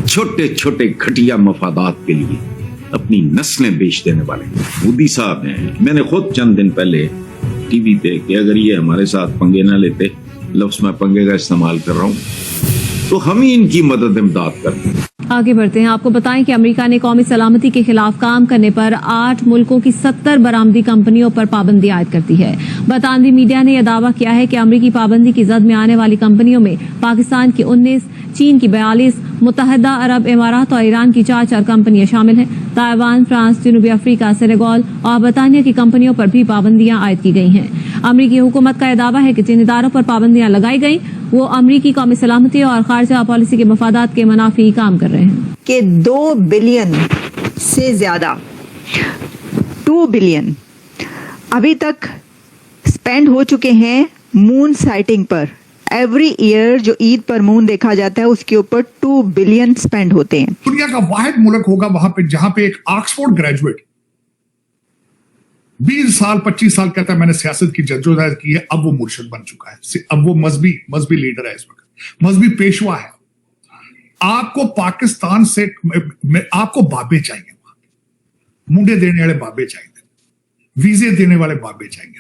छोटे छोटे घटिया मफादात के लिए अपनी नस्लें बेच देने वाले मोदी साहब हैं। मैंने खुद चंद दिन पहले टीवी पे कि अगर ये हमारे साथ पंगे ना लेते, लफ्ज़ मैं पंगे का इस्तेमाल कर रहा हूँ, तो हम ही इनकी मदद इमदाद करते हैं। आगे बढ़ते हैं। आपको बताएं कि अमेरिका ने कौमी सलामती के खिलाफ काम करने पर 8 मुल्कों की 70 बरामदी कंपनियों पर पाबंदी आयद कर दी है। बरतानवी मीडिया ने यह दावा किया है कि अमेरिकी पाबंदी की जद में आने वाली कंपनियों में पाकिस्तान की 19, चीन की 42, मुत्तहदा अरब इमारात और ईरान की 4 कंपनियां शामिल हैं। ताइवान, फ्रांस, जनूबी अफ्रीका, सेनेगल और बरतानिया की कंपनियों पर भी पाबंदियां आयद की गई हैं। अमेरिकी हुकूमत का यह दावा है कि जिन इदारों पर पाबंदियां लगाई गई वो अमेरिकी कौमी सलामती और खारजा पॉलिसी के मफादात के मुनाफी काम कर रहे हैं। कि 2 बिलियन से ज्यादा 2 बिलियन अभी तक स्पेंड हो चुके हैं मून साइटिंग पर। एवरी ईयर जो ईद पर मून देखा जाता है उसके ऊपर 2 बिलियन स्पेंड होते हैं। दुनिया का वाहिद मुल्क होगा वहां पे जहां पे एक ऑक्सफोर्ड ग्रेजुएट 20 साल 25 साल कहता है मैंने सियासत की जद्दोजहद की है, अब वो मुर्शिद बन चुका है, अब वो मजहबी लीडर है, इस वक्त मजहबी पेशवा है। आपको पाकिस्तान से आपको बाबे चाहिए, मुंडे देने वाले बाबे चाहिए, वीजे देने वाले बाबे चाहिए।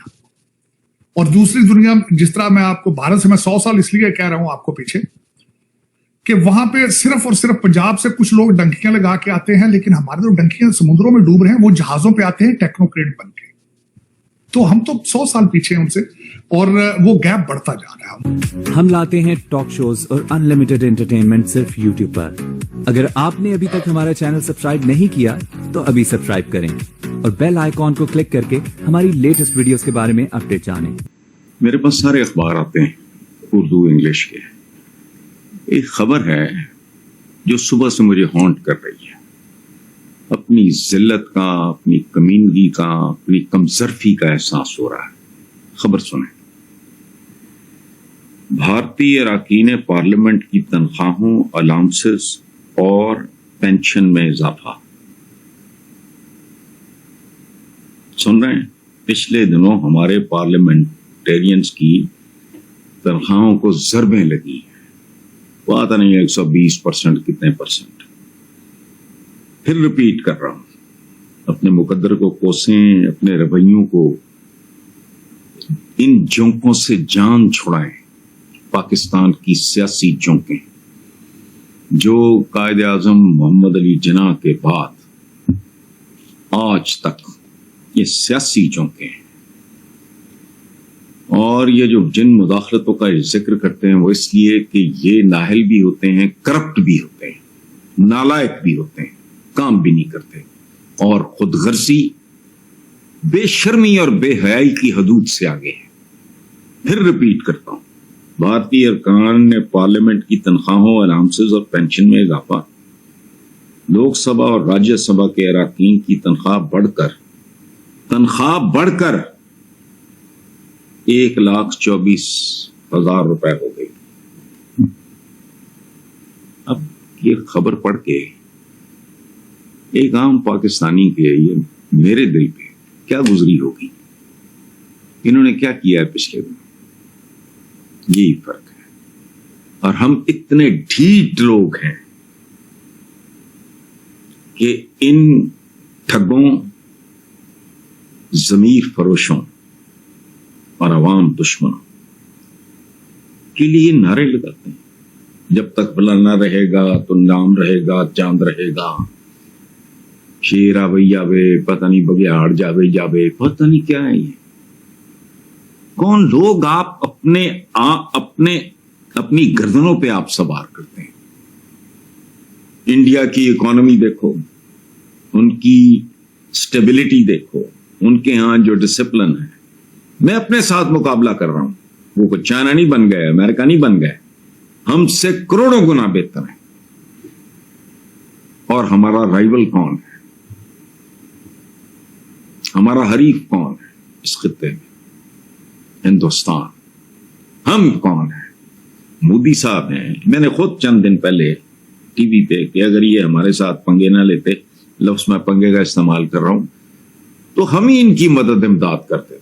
और दूसरी दुनिया, जिस तरह मैं आपको भारत से मैं 100 साल इसलिए कह रहा हूं आपको पीछे कि वहां पे सिर्फ और सिर्फ पंजाब से कुछ लोग डंकियां लगा के आते हैं, लेकिन हमारे जो डंकियां समुद्रों में डूब रहे हैं वो जहाजों पे आते हैं टेक्नोक्रेट बन के। तो हम तो 100 साल पीछे हैं उनसे और वो गैप बढ़ता जा रहा है। हम लाते हैं टॉक शोज और अनलिमिटेड एंटरटेनमेंट सिर्फ यूट्यूब पर। अगर आपने अभी तक हमारा चैनल सब्सक्राइब नहीं किया तो अभी सब्सक्राइब करें और बेल आइकॉन को क्लिक करके हमारी लेटेस्ट वीडियोस के बारे में अपडेट जानें। मेरे पास सारे अखबार आते हैं उर्दू इंग्लिश के। एक खबर है जो सुबह से मुझे हॉन्ट कर रही है। अपनी जिल्लत का, अपनी कमीनगी का, अपनी कमजरफी का एहसास हो रहा है। खबर सुने। भारतीय अरकान पार्लियामेंट की तनख्वाहों, अलाउंसेस और पेंशन में इजाफा। सुन रहे हैं? पिछले दिनों हमारे पार्लियामेंटेरियंस की तनख्वाहों को ज़रबें लगी हैं। पता नहीं 120% कितने परसेंट। फिर रिपीट कर रहा हूं, अपने मुकद्दर को कोसें, अपने रवैयों को, इन जोंकों से जान छुड़ाएं। पाकिस्तान की सियासी जोंकें जो कायदे आजम मोहम्मद अली जिन्ना के बाद आज तक ये सियासी जोंकें हैं। और ये जो जिन मुदाखलतों का जिक्र करते हैं वो इसलिए कि ये नाहल भी होते हैं, करप्ट भी होते हैं, नालायक भी होते हैं, काम भी नहीं करते और खुदगर्जी, बेशर्मी और बेहयाई की हदूद से आगे है। फिर रिपीट करता हूं, भारतीय अरकान ने पार्लियामेंट की तनख्वाहों, अलाउंसेस और पेंशन में इजाफा। लोकसभा और राज्यसभा के अरकान की तनख्वाह बढ़कर 1,24,000 रुपए हो गई। अब ये खबर पढ़ के एक आम पाकिस्तानी के ये मेरे दिल पे क्या गुजरी होगी, इन्होंने क्या किया है पिछले दिन, यही फर्क है। और हम इतने ढीठ लोग हैं कि इन ठगों, जमीर फरोशों और अवाम दुश्मनों के लिए नारे लगाते हैं। जब तक फलाना रहेगा तो नाम रहेगा, चांद रहेगा, शेर आवे जावे, पता नहीं बघियाड़ जावे जावे, पता नहीं क्या है ये। कौन लोग आप अपनी गर्दनों पे आप सवार करते हैं। इंडिया की इकोनॉमी देखो, उनकी स्टेबिलिटी देखो, उनके यहां जो डिसिप्लिन है। मैं अपने साथ मुकाबला कर रहा हूं, वो कोई चाइना नहीं बन गए, अमेरिका नहीं बन गए, हमसे करोड़ों गुना बेहतर है। और हमारा राइवल कौन है, हमारा हरीफ कौन है इस खित्ते में? हिंदुस्तान। हम कौन है? मोदी साहब हैं। मैंने खुद चंद दिन पहले टीवी पे कि अगर ये हमारे साथ पंगे ना लेते, लफ्ज़ मैं पंगे का इस्तेमाल कर रहा हूं, तो हम ही इनकी मदद इमदाद करते थे।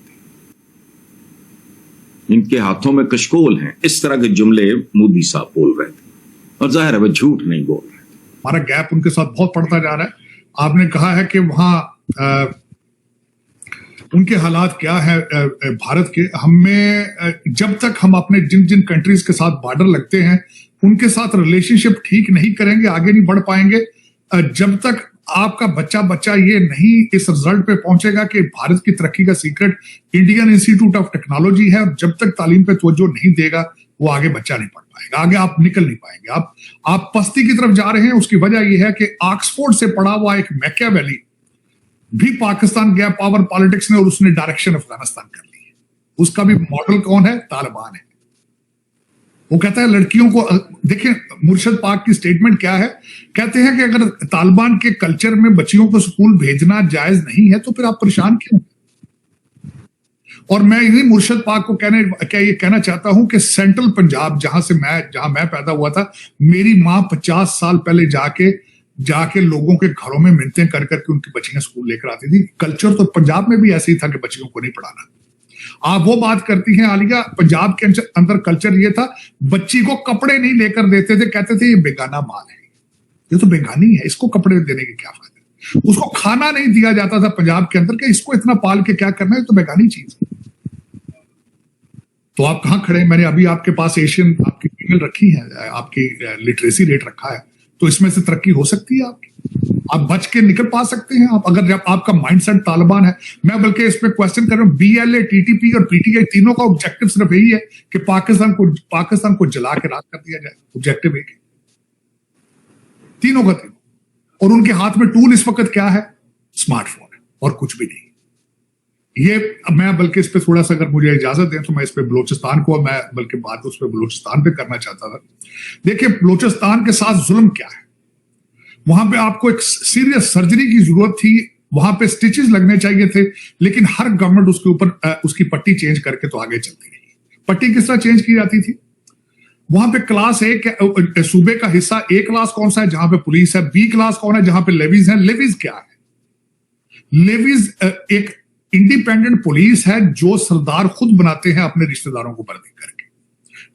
इनके हाथों में कशकोल हैं। इस तरह के जुमले मोदी साहब बोल रहे थे और जाहिर है वह झूठ नहीं बोल रहे थे। हमारा गैप उनके साथ बहुत बढ़ता जा रहा है। आपने कहा है कि वहां उनके हालात क्या है भारत के, हमें जब तक हम अपने जिन जिन कंट्रीज के साथ बॉर्डर लगते हैं उनके साथ रिलेशनशिप ठीक नहीं करेंगे, आगे नहीं बढ़ पाएंगे। जब तक आपका बच्चा ये नहीं इस रिजल्ट पे पहुंचेगा कि भारत की तरक्की का secret Indian institute of technology है, और जब तक तालीम पे तवज्जो नहीं देगा वो आगे बच्चा नहीं पढ़ पाएगा, आगे आप निकल नहीं पाएंगे। आप पस्ती की तरफ जा रहे हैं। उसकी वजह यह है कि ऑक्सफोर्ड से पढ़ा हुआ एक मैकियावेली भी पाकिस्तान गया पावर पॉलिटिक्स में, और उसने डायरेक्शन अफगानिस्तान कर ली है। उसका भी मॉडल कौन है? तालिबान है। वो कहता है लड़कियों को, देखिए मुर्शद पाक की स्टेटमेंट क्या है, कहते हैं कि अगर तालिबान के कल्चर में बच्चियों को स्कूल भेजना जायज नहीं है तो फिर आप परेशान क्यों? और मैं यही मुर्शद पाक को ये कहना चाहता हूं कि सेंट्रल पंजाब जहां मैं पैदा हुआ था, मेरी माँ 50 साल पहले जाके लोगों के घरों में मिन्नतें कर करके उनकी बच्चियां स्कूल लेकर आती थी। कल्चर तो पंजाब में भी ऐसे ही था कि बच्चियों को नहीं पढ़ाना। आप वो बात करती हैं आलिया, पंजाब के अंदर कल्चर ये था, बच्ची को कपड़े नहीं लेकर देते थे, कहते थे ये बेगाना माल है, ये तो बेगानी है, इसको कपड़े देने के क्या फायदा। उसको खाना नहीं दिया जाता था पंजाब के अंदर कि इसको इतना पाल के क्या करना है, तो बेगानी चीज है। तो आप कहां खड़े? मैंने अभी आपके पास एशियन आपकी ईमेल रखी है, आपकी लिटरेसी रेट रखा है, तो इसमें से तरक्की हो सकती है आपकी, आप बच के निकल पा सकते हैं आप, अगर जब आपका माइंडसेट तालिबान है। मैं बल्कि इस पे क्वेश्चन कर रहा हूं, BLA, TTP और PTI तीनों का ऑब्जेक्टिव सिर्फ यही है कि पाकिस्तान को जला के राख कर दिया जाए। ऑब्जेक्टिव एक है तीनों का तीनों, और उनके हाथ में टूल इस वक्त क्या है? स्मार्टफोन है और कुछ भी नहीं। ये मैं बल्कि इस पे थोड़ा सा, अगर मुझे इजाजत दें तो मैं इस पे बलोचिस्तान को, मैं बल्कि बात उस पे बलोचिस्तान पे करना चाहता था। देखिए बलोचिस्तान के साथ जुल्म क्या है, वहां पे आपको एक सीरियस सर्जरी की जरूरत थी, वहां पे स्टिचेस लगने चाहिए थे, लेकिन हर गवर्नमेंट उसके ऊपर उसकी पट्टी चेंज करके तो आगे चलती रही। पट्टी किस तरह चेंज की जाती थी? वहां पे क्लास A सूबे का हिस्सा A क्लास कौन सा है जहां पे पुलिस है, B क्लास कौन है जहां पे लेवीज है। लेवीज क्या है? लेवीज एक इंडिपेंडेंट पुलिस है जो सरदार खुद बनाते हैं अपने रिश्तेदारों को भर्ती करके,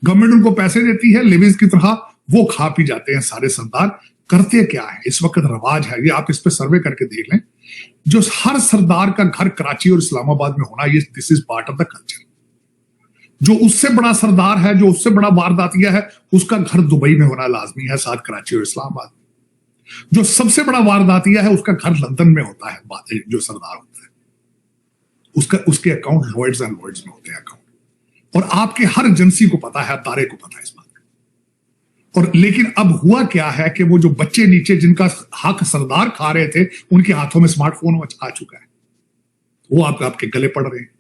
गवर्नमेंट उनको पैसे देती है, लेवीज की तरह वो खा पी जाते हैं सारे सरदार। करते क्या है इस वक्त रवाज है, ये आप इस पे सर्वे करके देख लें, जो हर सरदार का घर कराची और इस्लामाबाद में होना, ये this is part of the culture. जो उससे बड़ा सरदार है, जो उससे बड़ा वारदातिया है, उसका घर दुबई में होना लाजमी है, साथ कराची और इस्लामाबाद। जो सबसे बड़ा वारदातिया है उसका घर लंदन में होता है, जो सरदार होता है उसके अकाउंट लॉयड्स एंड लॉयड्स में होते हैं अकाउंट। और आपके हर एजेंसी को पता है, तारे को पता है इस बात का। और लेकिन अब हुआ क्या है कि वो जो बच्चे नीचे जिनका हक सरदार खा रहे थे, उनके हाथों में स्मार्टफोन आ चुका है, वो आपके गले पड़ रहे हैं।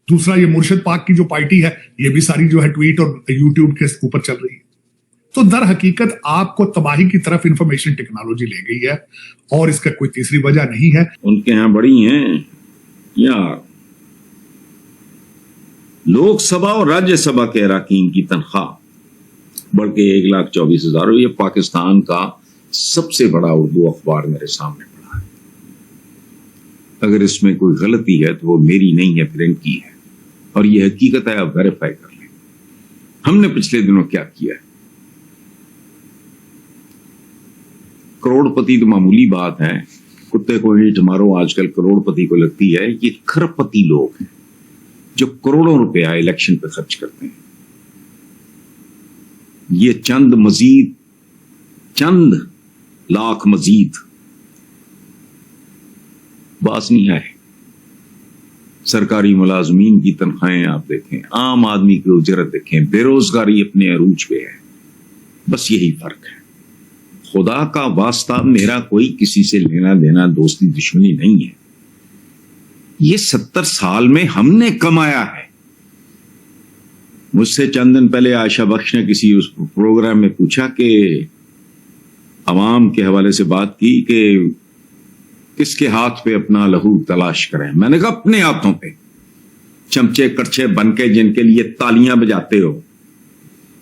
दूसरा, ये मुर्शद पाक की जो पार्टी है, ये भी सारी जो है ट्वीट और यूट्यूब के ऊपर चल रही है। तो दर हकीकत आपको तबाही की तरफ इंफॉर्मेशन टेक्नोलॉजी ले गई है, और इसका कोई तीसरी वजह नहीं है। उनके यहाँ बड़ी हैं या लोकसभा और राज्यसभा के अरकान की तनख्वाह बढ़ के 1,24,000। ये पाकिस्तान का सबसे बड़ा उर्दू अखबार मेरे सामने पड़ा है। अगर इसमें कोई गलती है तो वो मेरी नहीं है, फिर इनकी है, और ये हकीकत है, आप वेरीफाई कर लें। हमने पिछले दिनों क्या किया है। करोड़पति तो मामूली बात है, कुत्ते को ईंट मारो आजकल करोड़पति को लगती है। ये खरबपति लोग हैं जो करोड़ों रुपया इलेक्शन पे खर्च करते हैं। ये चंद लाख मजीद बास नहीं है। सरकारी मुलाजमीन की तनख्वाहें आप देखें, आम आदमी की उजरत देखें, बेरोजगारी अपने अरूज पे है। बस यही फर्क है। खुदा का वास्ता, मेरा कोई किसी से लेना देना, दोस्ती दुश्मनी नहीं है। ये 70 साल में हमने कमाया है। मुझसे चंद दिन पहले आयशा बख्श ने किसी उस प्रोग्राम में पूछा कि अवाम के हवाले से बात की कि किसके हाथ पे अपना लहू तलाश करें। मैंने कहा अपने हाथों पे, चमचे कड़छे बनके जिनके लिए तालियां बजाते हो,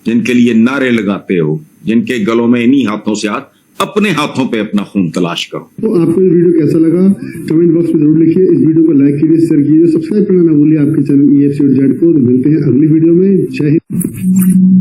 जिनके लिए नारे लगाते हो, जिनके गलों में इन्हीं हाथों से हाथ, अपने हाथों पे अपना खून तलाश करो। तो आपको ये वीडियो कैसा लगा कमेंट बॉक्स में जरूर लिखिए। इस वीडियो को लाइक कीजिए, शेयर कीजिए, सब्सक्राइब करना ना भूलिए आपके चैनल EFC और जेड को। मिलते हैं अगली वीडियो में। जय हिंद।